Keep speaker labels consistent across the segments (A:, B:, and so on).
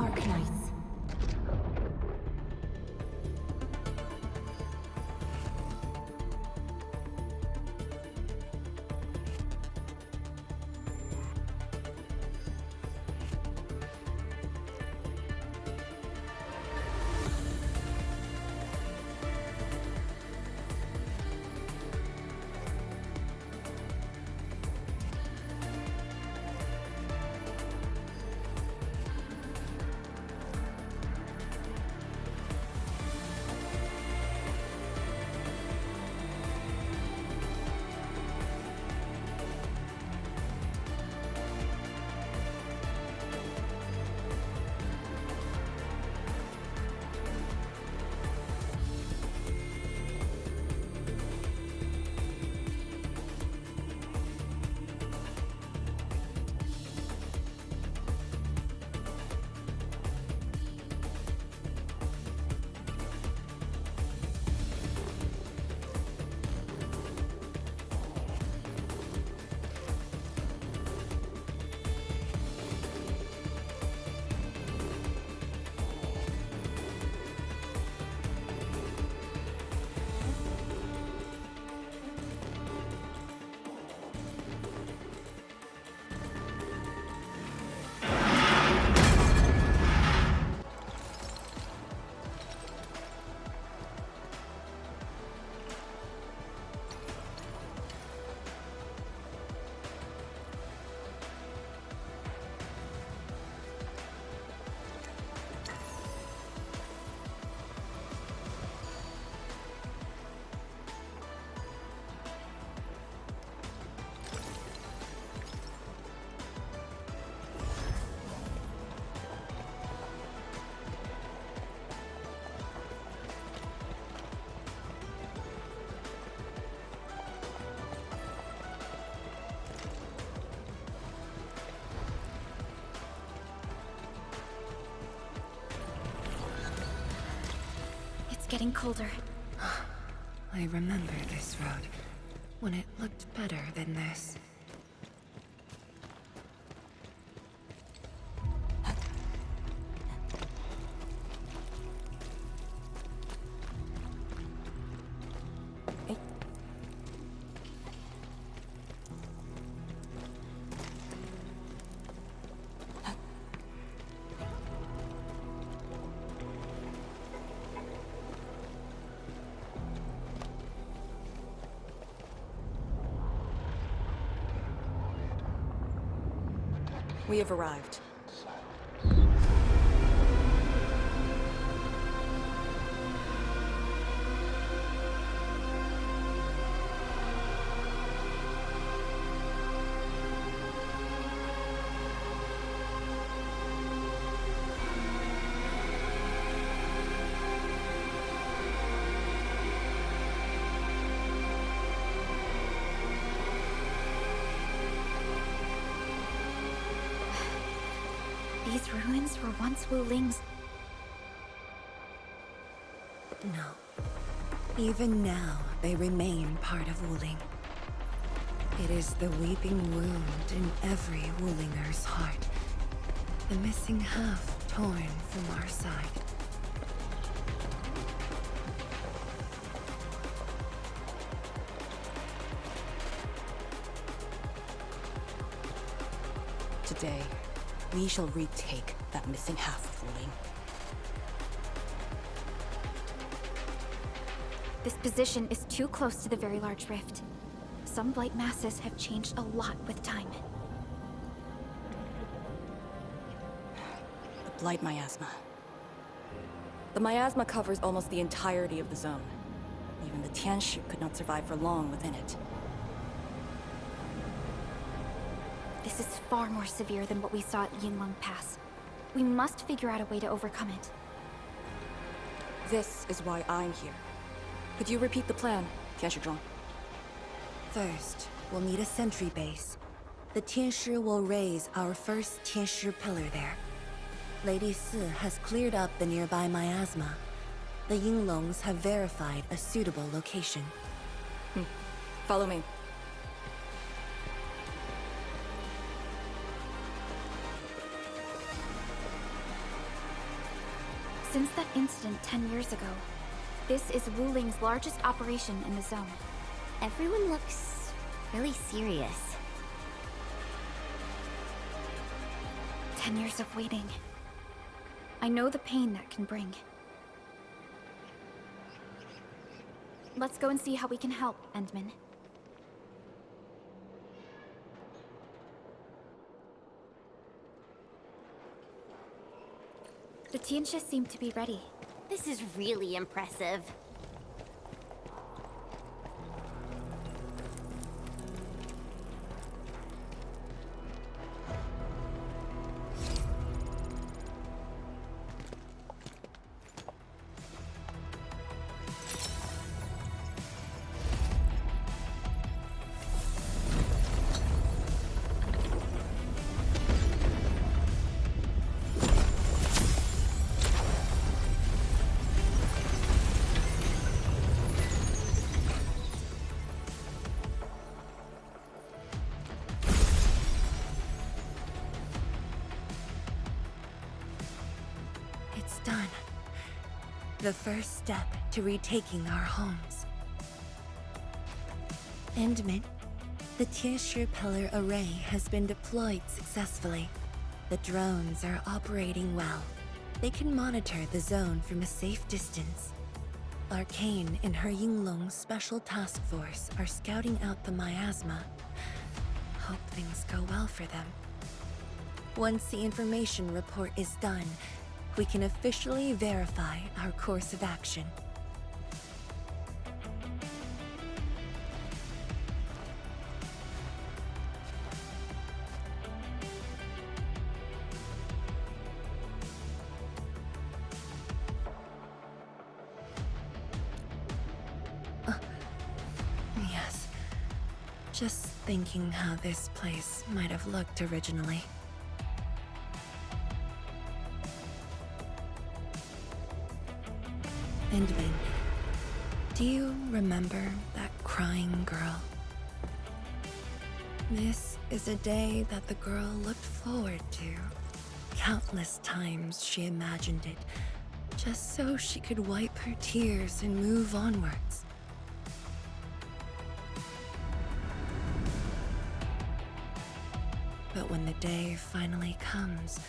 A: Arknights.
B: Getting colder.
C: I remember this road, when it looked better than this.
D: We have arrived.
B: These ruins were once Wuling's.
C: No. Even now, they remain part of Wuling. It is the weeping wound in every Wulinger's heart. The missing half torn from our side.
D: Today, we shall retake that missing half of Wuling.
B: This position is too close to the very large rift. Some blight masses have changed a lot with time.
D: The Blight Miasma. The miasma covers almost the entirety of the zone. Even the Tianshu could not survive for long within it.
B: This is far more severe than what we saw at Yinlong Pass. We must figure out a way to overcome it.
D: This is why I'm here. Could you repeat the plan, Tianshi?
C: First, we'll need a sentry base. The Tianshi will raise our first Tianshi pillar there. Lady Si has cleared up the nearby miasma. The Yinglongs have verified a suitable location.
D: Follow me.
B: Since that incident 10 years ago, this is Wuling's largest operation in the zone.
A: Everyone looks really serious.
B: 10 years of waiting. I know the pain that can bring. Let's go and see how we can help, Endman. The Tianxia seem to be ready.
A: This is really impressive.
C: It's done. The first step to retaking our homes. Endman, the Tianshi Pillar Array has been deployed successfully. The drones are operating well. They can monitor the zone from a safe distance. Arcane and her Yinglong Special Task Force are scouting out the miasma. Hope things go well for them. Once the information report is done, we can officially verify our course of action. Yes. Just thinking how this place might have looked originally. Endman, do you remember that crying girl? This is a day that the girl looked forward to. Countless times she imagined it, just so she could wipe her tears and move onwards. But when the day finally comes,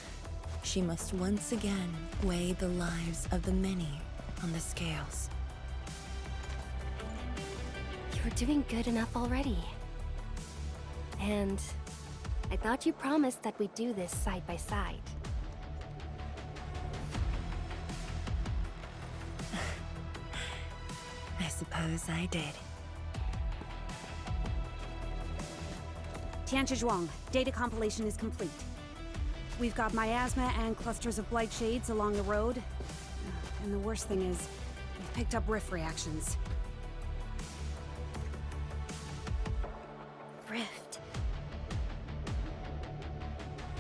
C: she must once again weigh the lives of the many on the scales.
A: You're doing good enough already. And I thought you promised that we'd do this side by side.
C: I suppose I did.
E: Tianchi, data compilation is complete. We've got miasma and clusters of blight shades along the road. And the worst thing is, we've picked up rift reactions.
B: Rift.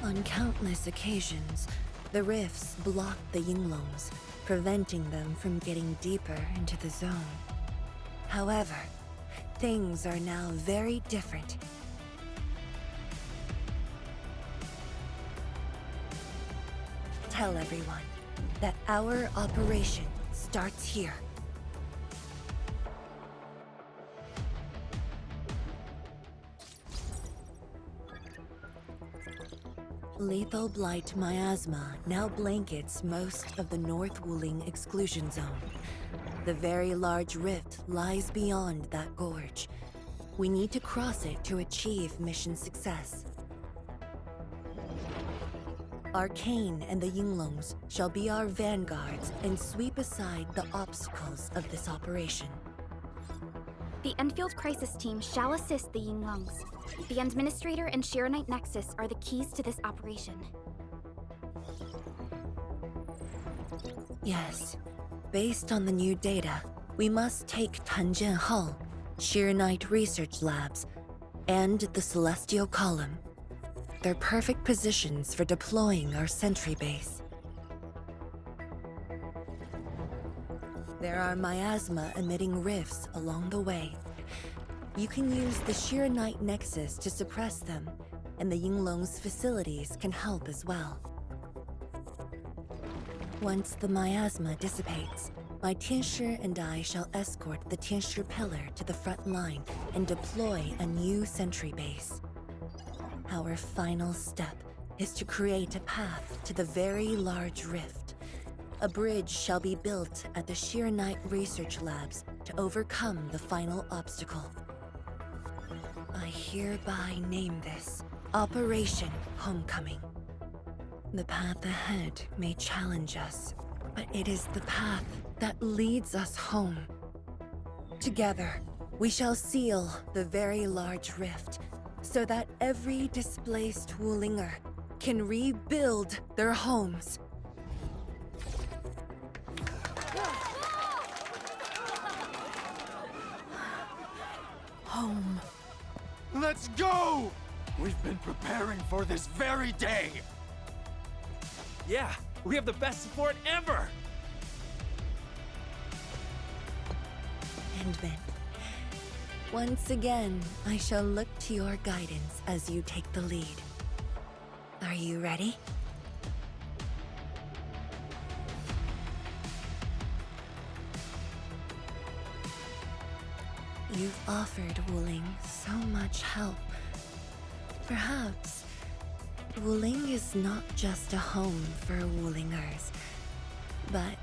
C: On countless occasions, the rifts blocked the Yinglongs, preventing them from getting deeper into the zone. However, things are now very different. Tell everyone that our operation starts here. Lethal blight miasma now blankets most of the North Wuling Exclusion Zone. The very large rift lies beyond that gorge. We need to cross it to achieve mission success. Arcane and the Yinglongs shall be our vanguards and sweep aside the obstacles of this operation.
B: The Endfield Crisis Team shall assist the Yinglongs. The Endministrator and Shiranite Nexus are the keys to this operation.
C: Yes. Based on the new data, we must take Tanjian Hull, Shiranite Research Labs, and the Celestial Column. They're perfect positions for deploying our sentry base. There are miasma-emitting rifts along the way. You can use the Shiranite Nexus to suppress them, and the Yinglong's facilities can help as well. Once the miasma dissipates, my Tianshi and I shall escort the Tianshi pillar to the front line and deploy a new sentry base. Our final step is to create a path to the very large rift. A bridge shall be built at the Arknight research labs to overcome the final obstacle. I hereby name this Operation Homecoming. The path ahead may challenge us, but it is the path that leads us home. Together, we shall seal the very large rift so that every displaced Wulinger can rebuild their homes.
D: Home.
F: Let's go! We've been preparing for this very day!
G: Yeah, we have the best support ever!
C: Endman, once again, I shall look to your guidance as you take the lead. Are you ready? You've offered Wuling so much help. Perhaps Wuling is not just a home for Wulingers, but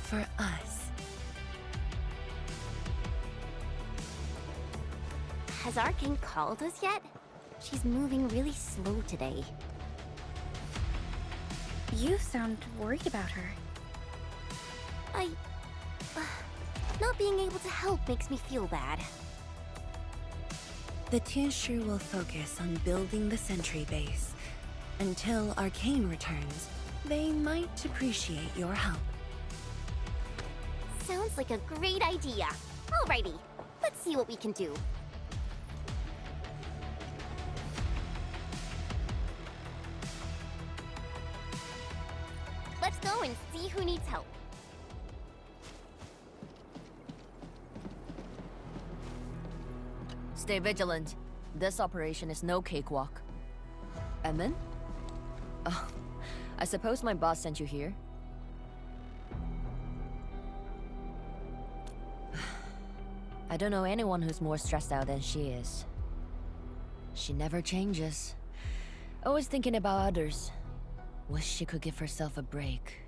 C: for us.
A: Has Arcane called us yet? She's moving really slow today.
B: You sound worried about her.
A: Not being able to help makes me feel bad.
C: The Tianshi will focus on building the sentry base. Until Arcane returns, they might appreciate your help.
A: Sounds like a great idea. Alrighty, let's see what we can do. Let's go and see who needs help.
H: Stay vigilant. This operation is no cakewalk. Edmund? Oh, I suppose my boss sent you here? I don't know anyone who's more stressed out than she is. She never changes. Always thinking about others. Wish she could give herself a break.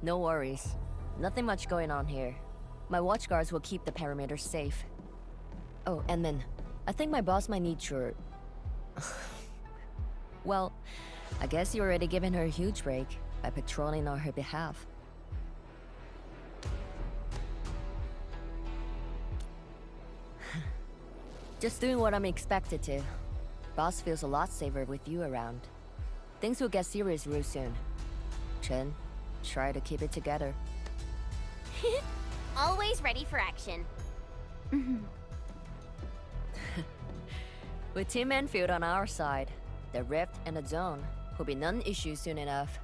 H: No worries. Nothing much going on here. My watchguards will keep the perimeter safe. Oh, and then, I think my boss might need your... Well, I guess you already given her a huge break by patrolling on her behalf. Just doing what I'm expected to. Boss feels a lot safer with you around. Things will get serious real soon. Chen, try to keep it together.
A: Always ready for action.
H: With Team Enfield on our side, the rift and the zone will be non-issue soon enough.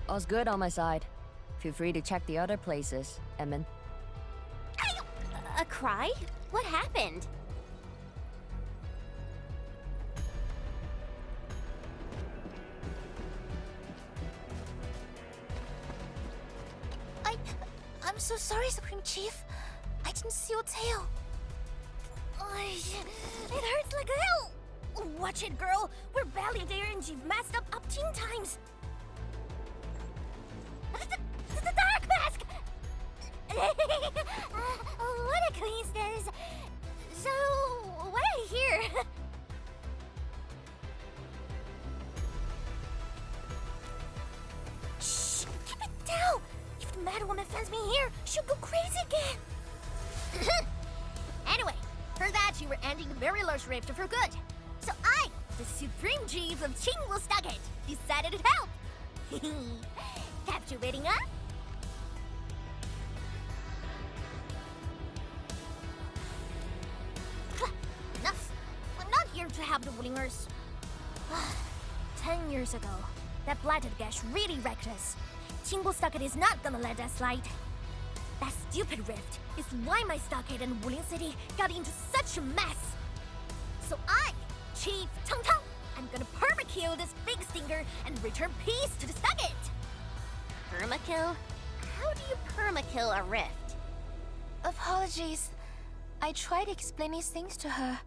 H: All's good on my side. Feel free to check the other places, Emin.
A: A cry? What happened?
I: I'm so sorry, Supreme Chief. I didn't see your tail. It hurts like hell. Watch it, girl. We're barely there and you've messed up 10 times. The dark mask! What a coincidence. So, why are you here? Shh! Keep it down! If the Mad Woman finds me here, she'll go crazy again! Anyway, heard that you were ending the very large rift for good. So I, the Supreme Chief of Qingwu, decided to help! Captivating, huh? Enough! I'm not here to help the Wulingers. 10 years ago, that blighted gash really wrecked us. Qingwu Stockade is not gonna let that slide. That stupid rift is why my stockade and Wuling City got into such a mess. So I, Chief Tong Tong, I'm gonna perma-kill this big stinker and return peace to the stockade.
A: Permakill? How do you permakill a rift?
J: Apologies. I tried explaining things to her,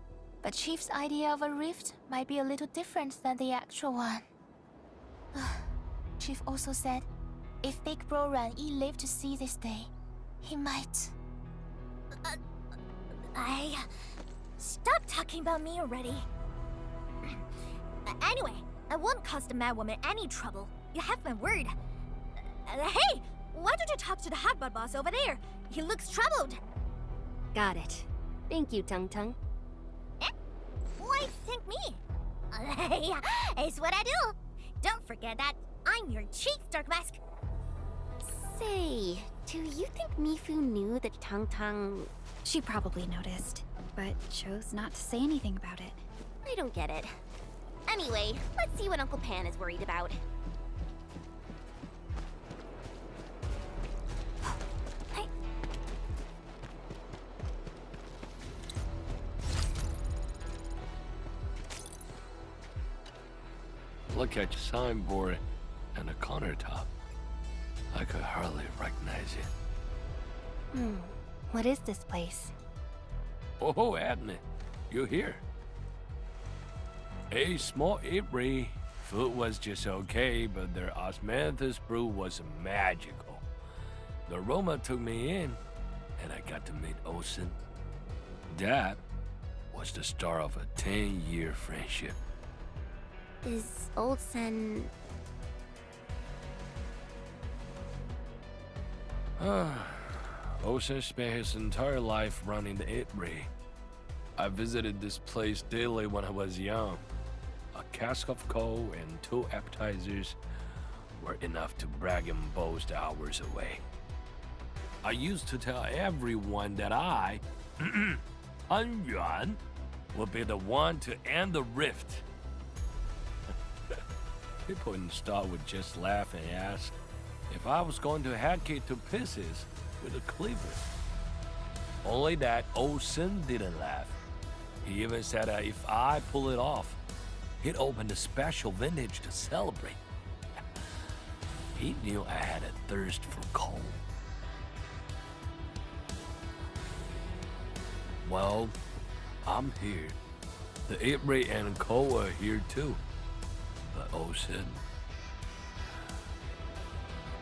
J: but Chief's idea of a rift might be a little different than the actual one. Chief also said, if Big Bro Ran-Yi lived to see this day, he might...
I: Stop talking about me already. Anyway, I won't cause the mad woman any trouble. You have my word. Hey! Why don't you talk to the hotbot boss over there? He looks troubled.
A: Got it. Thank you, Tung Tung.
I: Why thank me? It's what I do. Don't forget that I'm your chief, Dark Mask.
A: Say, do you think Mifu knew that Tung Tung...
B: She probably noticed, but chose not to say anything about it.
A: I don't get it. Anyway, let's see what Uncle Pan is worried about.
G: Look at your signboard and the countertop. I could hardly recognize it.
J: What is this place?
G: Oh, Adney, you're here. A small eatery. Food was just okay, but their osmanthus brew was magical. The aroma took me in, and I got to meet Osen. That was the start of a 10-year friendship.
A: Is Old Sen...
G: Osen spent his entire life running the eatery. I visited this place daily when I was young. A cask of coal and 2 appetizers were enough to brag and boast hours away. I used to tell everyone that I, Han Yuan, would be the one to end the rift. People in the store would just laugh and ask if I was going to hack it to pieces with a cleaver. Only that Osen didn't laugh. He even said that if I pull it off, he'd open a special vintage to celebrate. He knew I had a thirst for coal. Well, I'm here. The eatery and coal are here too. But Osen,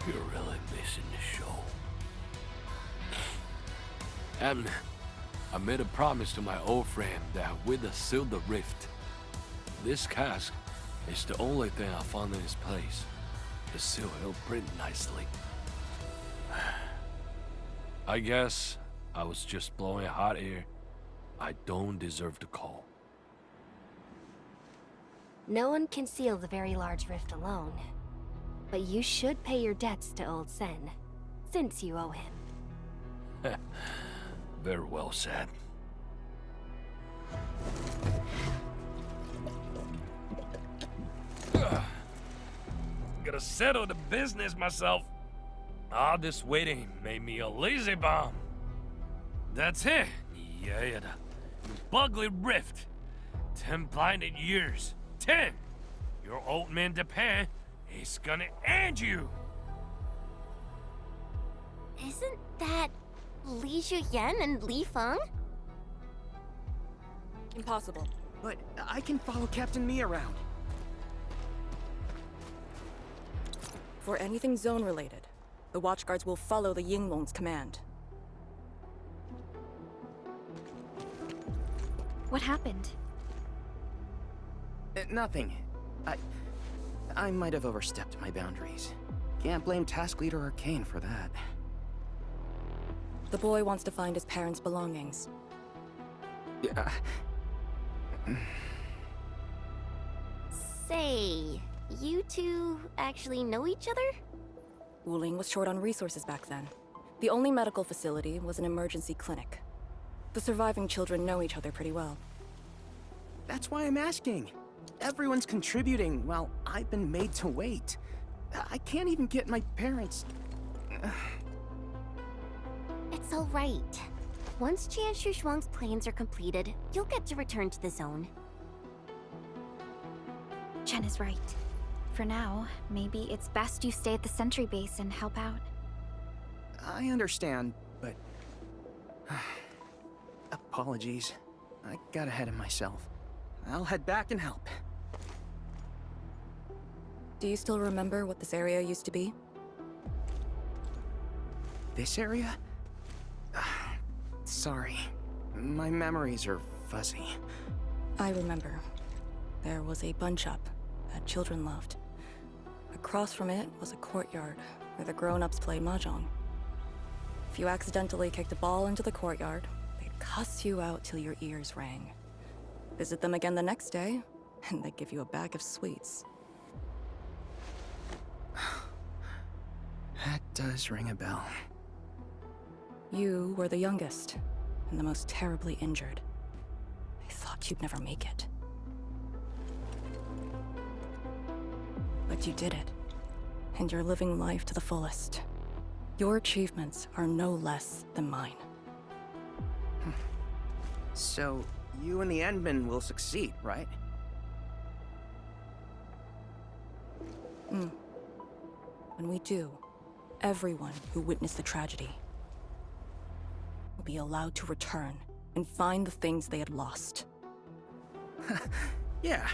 G: you're really missing the show. And I made a promise to my old friend that we'd seal the rift. This cask is the only thing I found in this place. The seal held pretty nicely. I guess I was just blowing hot air. I don't deserve the call.
A: No one can seal the very large rift alone. But you should pay your debts to Old Sen, since you owe him.
G: Very well said. Gotta settle the business myself. All this waiting made me a lazy bum. That's it. Yeah, the ugly rift. 10 blinded years. 10. Your old man Japan is gonna end you.
A: Isn't that Li Zhuyan and Li Feng?
D: Impossible.
K: But I can follow Captain Me around.
D: For anything zone-related, the Watchguards will follow the Yinglong's command.
B: What happened?
K: Nothing. I might have overstepped my boundaries. Can't blame Task Leader Arcane for that.
D: The boy wants to find his parents' belongings.
K: Yeah.
A: Say, you two actually know each other?
D: Wuling was short on resources back then. The only medical facility was an emergency clinic. The surviving children know each other pretty well.
K: That's why I'm asking. Everyone's contributing while I've been made to wait. I can't even get my parents...
A: It's all right. Once Jian Shuxuang's plans are completed, you'll get to return to the zone.
B: Chen is right. for now. Maybe it's best you stay at the sentry base and help out.
K: I understand, but... apologies. I got ahead of myself. I'll head back and help.
D: Do you still remember what this area used to be?
K: This area? Sorry. My memories are fuzzy.
D: I remember. There was a bun shop that children loved. Across from it was a courtyard where the grown-ups played mahjong. If you accidentally kicked a ball into the courtyard, they'd cuss you out till your ears rang. Visit them again the next day, and they'd give you a bag of sweets.
K: That does ring a bell.
D: You were the youngest, and the most terribly injured. I thought you'd never make it. But you did it, and you're living life to the fullest. Your achievements are no less than mine.
K: So, you and the Endmen will succeed, right?
D: When we do, everyone who witnessed the tragedy will be allowed to return and find the things they had lost.
K: Yeah.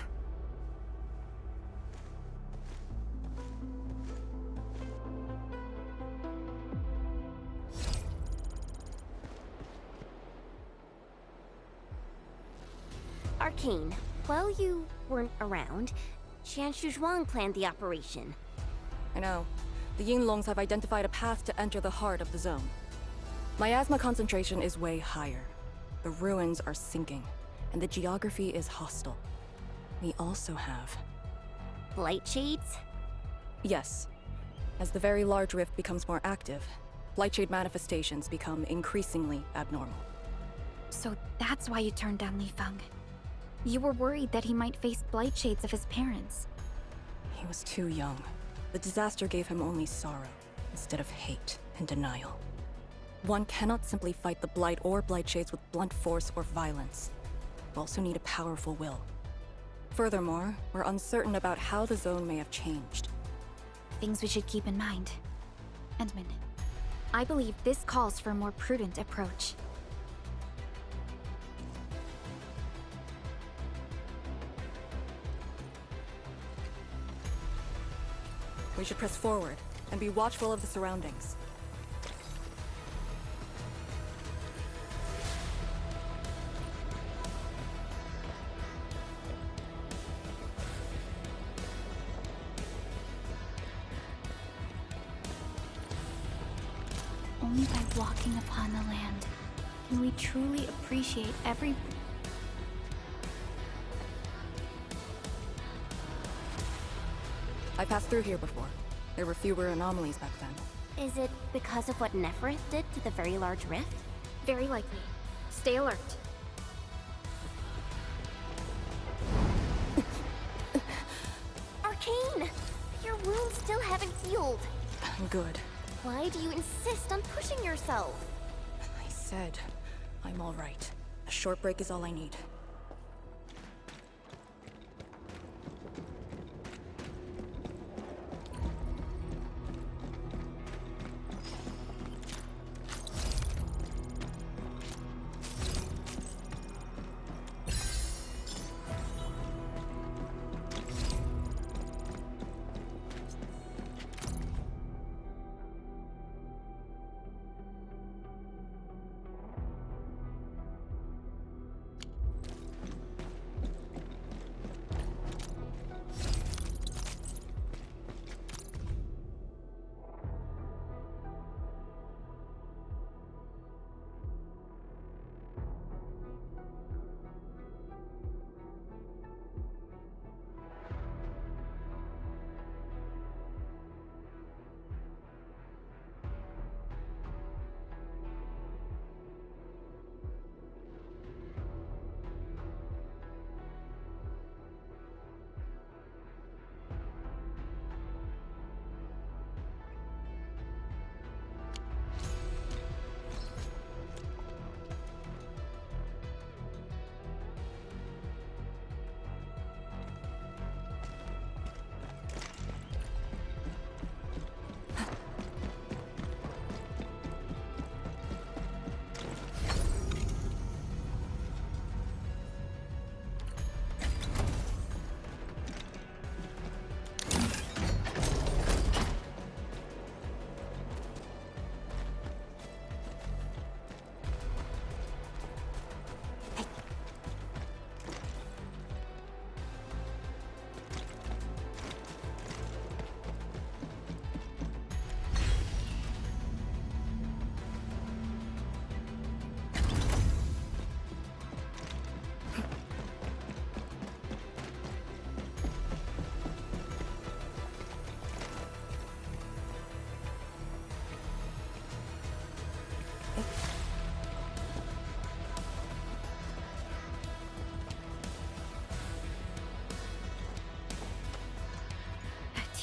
A: Arcane, while you weren't around, Qian Shuzhuang planned the operation.
D: I know. The Yinglongs have identified a path to enter the heart of the zone. Miasma concentration is way higher. The ruins are sinking, and the geography is hostile. We also have...
A: Light shades?
D: Yes. As the very large rift becomes more active, Blightshade manifestations become increasingly abnormal.
B: So that's why you turned down Li Feng. You were worried that he might face blight shades of his parents.
D: He was too young. The disaster gave him only sorrow, instead of hate and denial. One cannot simply fight the blight or blight shades with blunt force or violence. You also need a powerful will. Furthermore, we're uncertain about how the zone may have changed.
B: Things we should keep in mind. Endman, I believe this calls for a more prudent approach.
D: We should press forward and be watchful of the surroundings.
B: Only by walking upon the land can we truly appreciate every...
D: I passed through here before. There were fewer anomalies back then.
A: Is it because of what Neferith did to the very large rift?
B: Very likely. Stay alert.
A: Arcane! Your wounds still haven't healed.
D: Good.
A: Why do you insist on pushing yourself?
D: I said, I'm all right. A short break is all I need.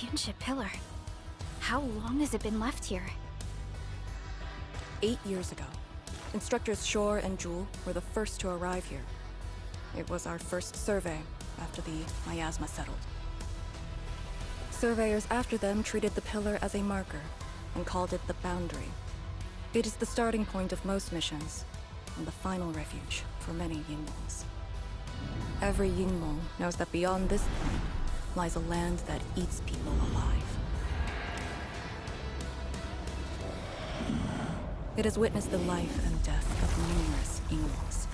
B: Tianshi pillar. How long has it been left here?
D: 8 years ago, instructors Shore and Jewel were the first to arrive here. It was our first survey after the miasma settled. Surveyors after them treated the pillar as a marker and called it the boundary. It is the starting point of most missions and the final refuge for many Yingwongs. Every Yingwong knows that beyond this point lies a land that eats people alive. It has witnessed the life and death of numerous Yingwongs.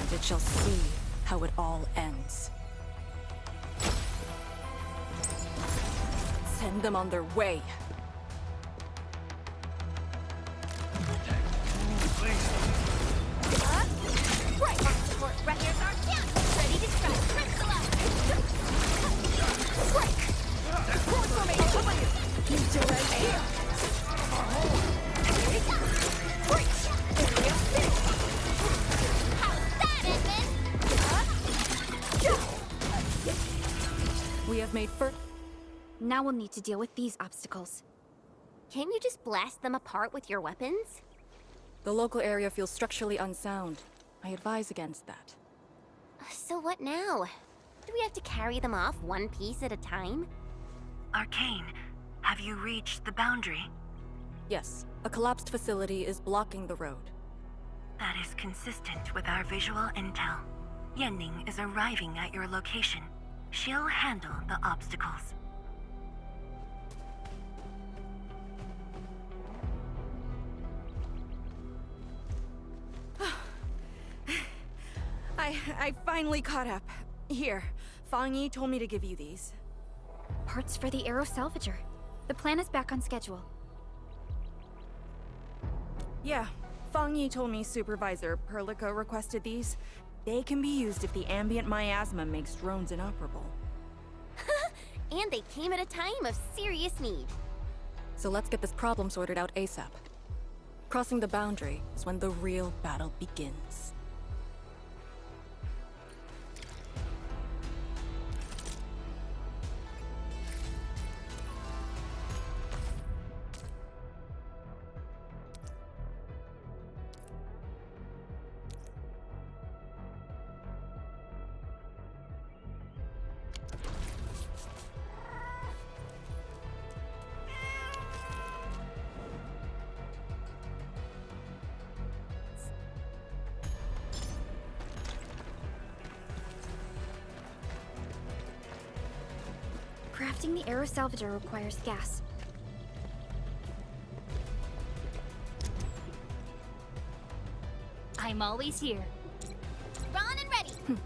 D: And it shall see how it all ends. Send them on their way.
I: Right! Support Wreckers are down! Ready to strike! Crystal up! Break! Forward formation! Cover you! You do right here! Breach! Area finish! How's that, Edmund?
D: We have made
B: Now we'll need to deal with these obstacles.
A: Can't you just blast them apart with your weapons?
D: The local area feels structurally unsound. I advise against that.
A: So what now? Do we have to carry them off one piece at a time?
L: Arcane, have you reached the boundary?
D: Yes, a collapsed facility is blocking the road.
L: That is consistent with our visual intel. Yenning is arriving at your location. She'll handle the obstacles.
E: I finally caught up. Here, Fang Yi told me to give you these.
B: Parts for the Aero Salvager. The plan is back on schedule.
E: Yeah, Fang Yi told me Supervisor Perlica requested these. They can be used if the ambient miasma makes drones inoperable.
A: And they came at a time of serious need.
D: So let's get this problem sorted out ASAP. Crossing the boundary is when the real battle begins.
B: Crafting the Aero Salvager requires gas.
I: I'm always here. Drawn and ready!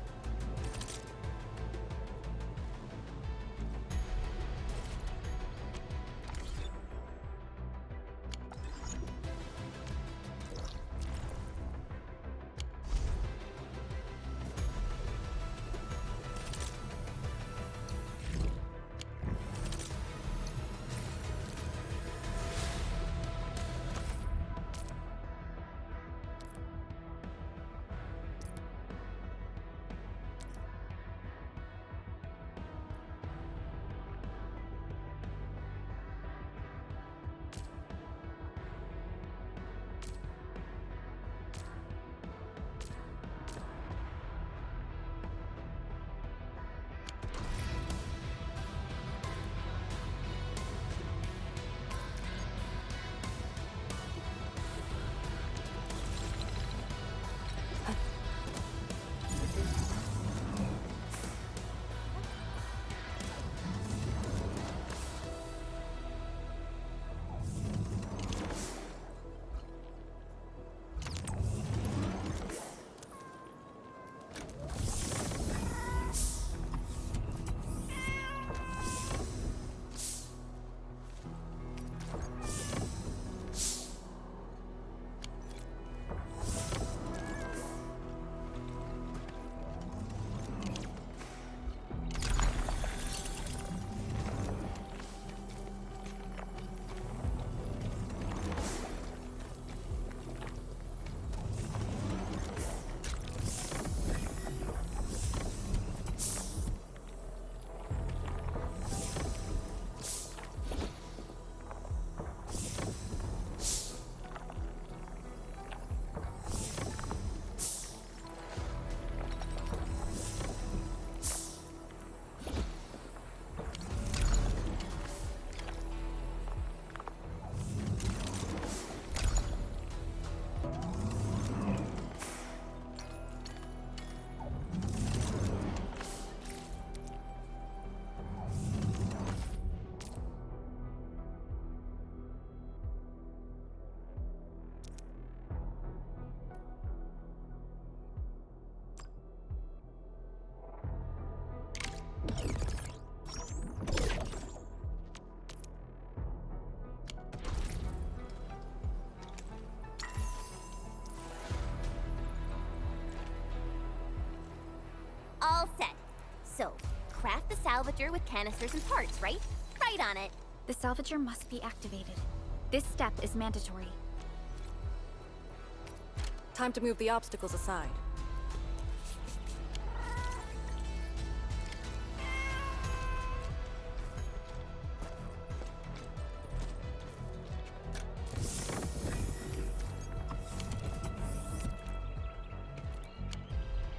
I: salvager with canisters and parts, right? Right on it.
B: The salvager must be activated. This step is mandatory.
D: Time to move the obstacles aside.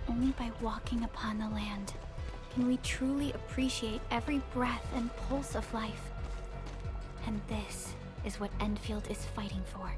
B: Only by walking upon the land can we truly appreciate every breath and pulse of life. And this is what Endfield is fighting for.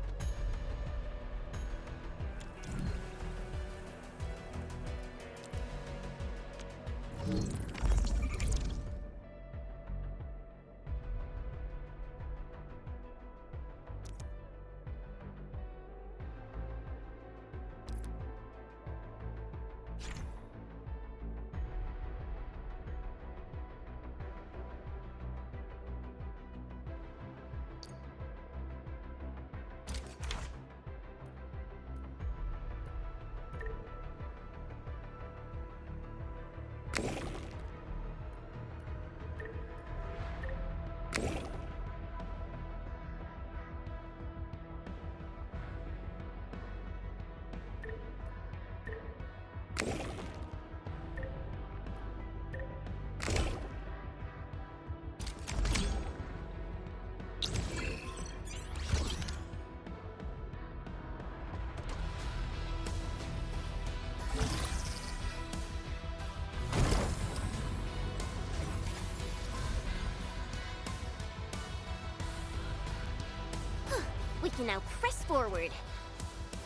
I: We can now press forward.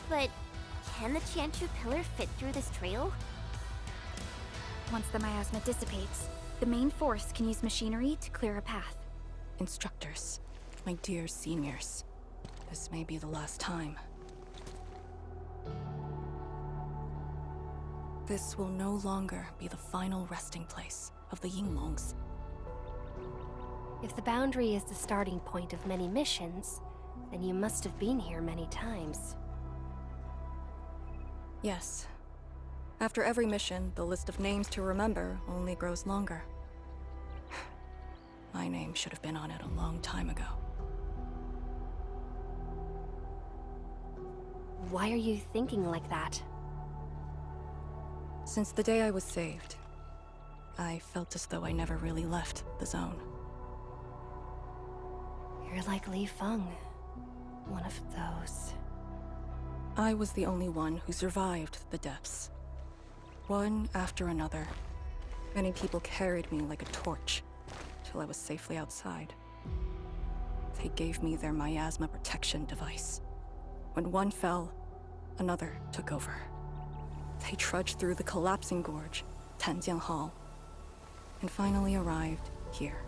I: But can the Chantru pillar fit through this trail?
B: Once the miasma dissipates, the main force can use machinery to clear a path.
D: Instructors, my dear seniors, this may be the last time. This will no longer be the final resting place of the Yinglongs.
A: If the boundary is the starting point of many missions, then you must have been here many times.
D: Yes. After every mission, the list of names to remember only grows longer. My name should have been on it a long time ago.
A: Why are you thinking like that?
D: Since the day I was saved, I felt as though I never really left the zone.
A: You're like Li Feng. One of those.
D: I was the only one who survived the depths. One after another, many people carried me like a torch till I was safely outside. They gave me their miasma protection device. When one fell, another took over. They trudged through the collapsing gorge, Tanjiang Hall, and finally arrived here.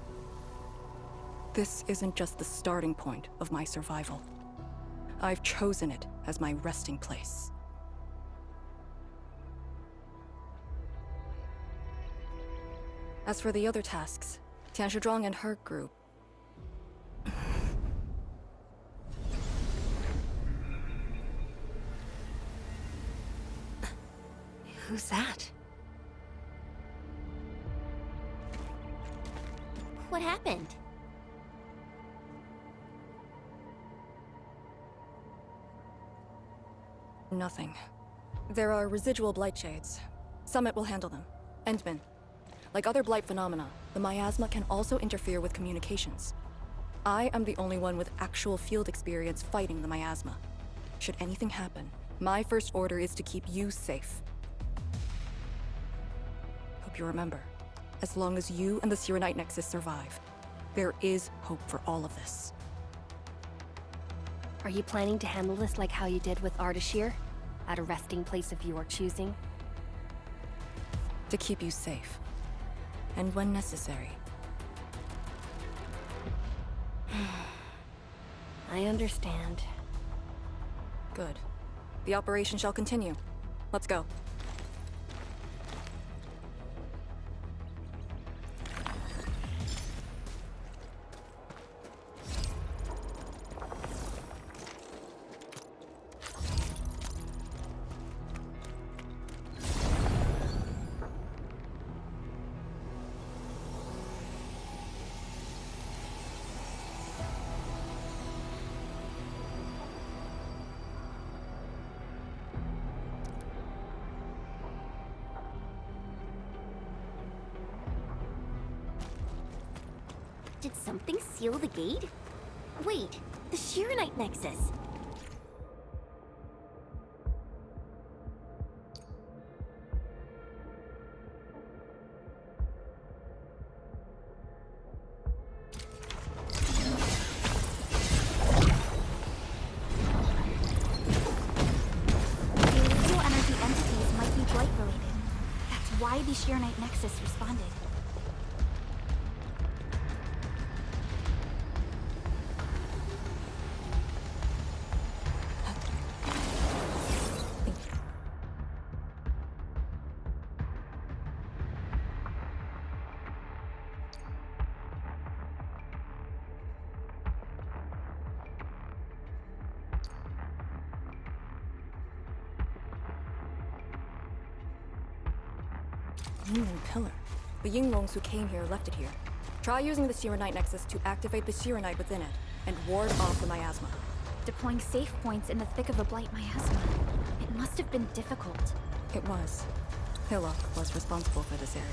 D: This isn't just the starting point of my survival. I've chosen it as my resting place. As for the other tasks, Tian Shizhuang and her group...
A: Who's that?
I: What happened?
D: Nothing. There are residual blight shades. Summit will handle them. Endman. Like other blight phenomena, the miasma can also interfere with communications. I am the only one with actual field experience fighting the miasma. Should anything happen, my first order is to keep you safe. Hope you remember, as long as you and the Serenite Nexus survive, there is hope for all of this.
A: Are you planning to handle this like how you did with Ardashir? At a resting place of your choosing?
D: To keep you safe. And when necessary.
A: I understand.
D: Good. The operation shall continue. Let's go.
A: Did something seal the gate? Wait, the Shirenite Nexus.
B: Why the Shirenite Nexus responded.
D: Yingling pillar. The Yinglongs who came here left it here. Try using the Shirenite Nexus to activate the Shirenite within it, and ward off the miasma.
B: Deploying safe points in the thick of a blight miasma. It must have been difficult.
D: It was. Hillock was responsible for this area.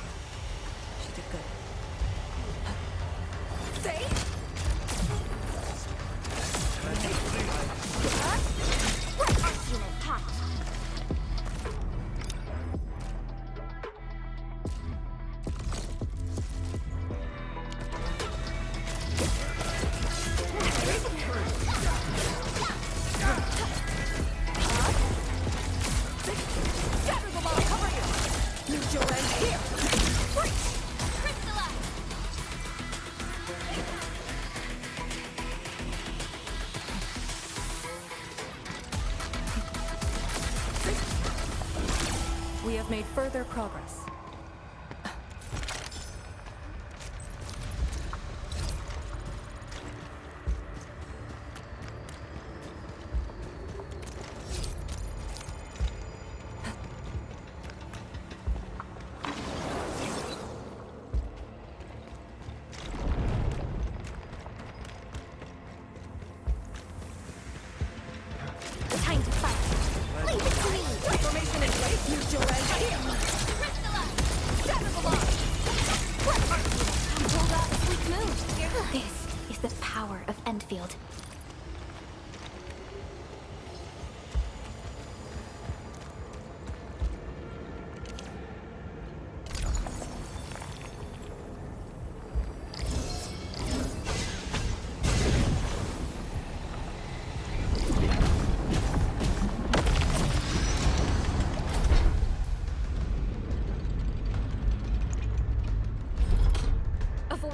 D: She did good. We have made further progress.
A: Time to fight. Leave it to me.
E: Formation in place. Neutral right here.
B: Sweet move. This is the power of Endfield.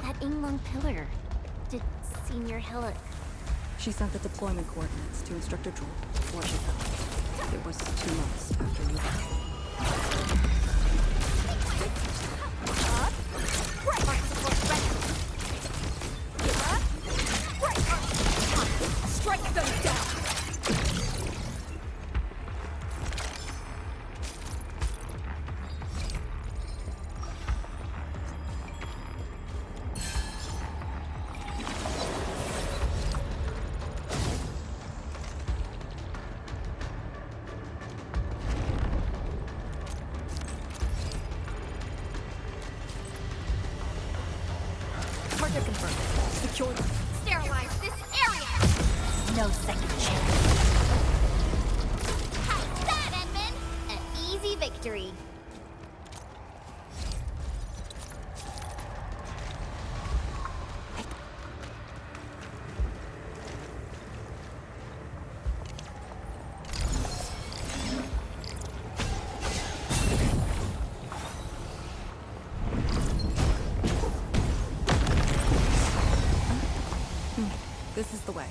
A: That Yinglong pillar. Did Senior Hillock...
D: She sent the deployment coordinates to Instructor Drool before she fell. It was 2 months after you left.
E: Strike them down!
D: Target confirmed. Secure them.
A: Sterilize this area! No second chance. How's that, Edmund? An easy victory.
D: This is the way.